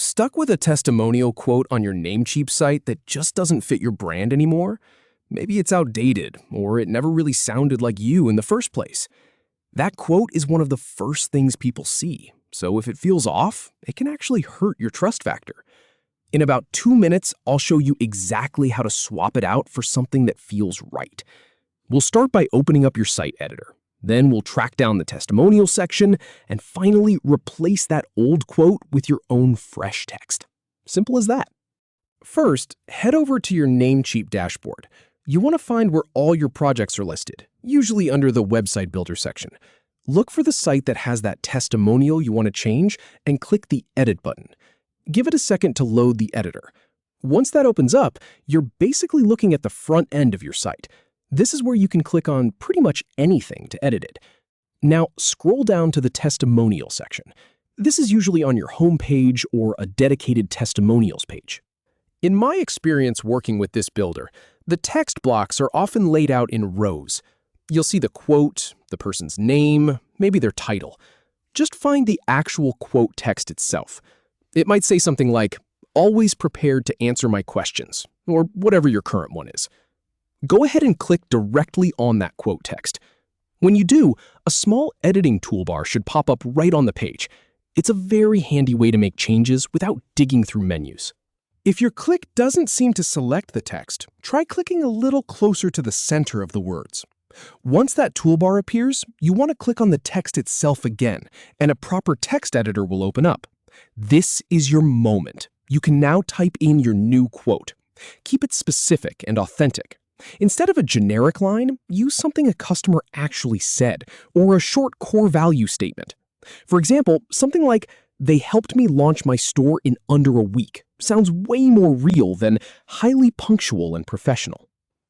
Stuck with a testimonial quote on your Namecheap site that just doesn't fit your brand anymore? Maybe it's outdated, or it never really sounded like you in the first place. That quote is one of the first things people see, so if it feels off, it can actually hurt your trust factor. In about 2 minutes, I'll show you exactly how to swap it out for something that feels right. We'll start by opening up your site editor. Then we'll track down the testimonial section and finally replace that old quote with your own fresh text. Simple as that. First, head over to your Namecheap dashboard. You want to find where all your projects are listed, usually under the Website Builder section. Look for the site that has that testimonial you want to change and click the Edit button. Give it a second to load the editor. Once that opens up, you're basically looking at the front end of your site. This is where you can click on pretty much anything to edit it. Now, scroll down to the Testimonial section. This is usually on your home page or a dedicated testimonials page. In my experience working with this builder, the text blocks are often laid out in rows. You'll see the quote, the person's name, maybe their title. Just find the actual quote text itself. It might say something like, "Always prepared to answer my questions," or whatever your current one is. Go ahead and click directly on that quote text. When you do, a small editing toolbar should pop up right on the page. It's a very handy way to make changes without digging through menus. If your click doesn't seem to select the text, try clicking a little closer to the center of the words. Once that toolbar appears, you want to click on the text itself again, and a proper text editor will open up. This is your moment. You can now type in your new quote. Keep it specific and authentic. Instead of a generic line, use something a customer actually said, or a short core value statement. For example, something like, "They helped me launch my store in under a week," sounds way more real than highly punctual and professional.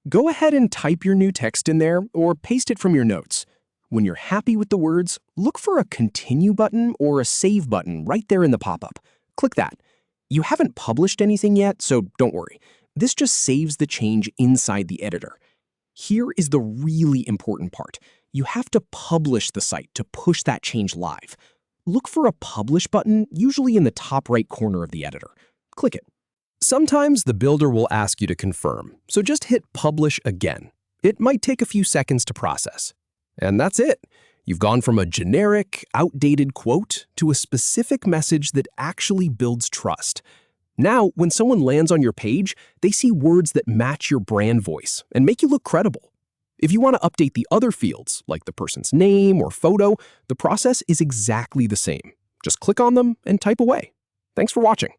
Go ahead and type your new text in there or paste it from your notes. When you're happy with the words, look for a continue button or a save button right there in the pop-up. Click that. You haven't published anything yet, so don't worry. This just saves the change inside the editor. Here is the really important part. You have to publish the site to push that change live. Look for a Publish button, usually in the top right corner of the editor. Click it. Sometimes the builder will ask you to confirm, so just hit Publish again. It might take a few seconds to process. And that's it. You've gone from a generic, outdated quote to a specific message that actually builds trust. Now, when someone lands on your page, they see words that match your brand voice and make you look credible. If you want to update the other fields, like the person's name or photo, the process is exactly the same. Just click on them and type away. Thanks for watching.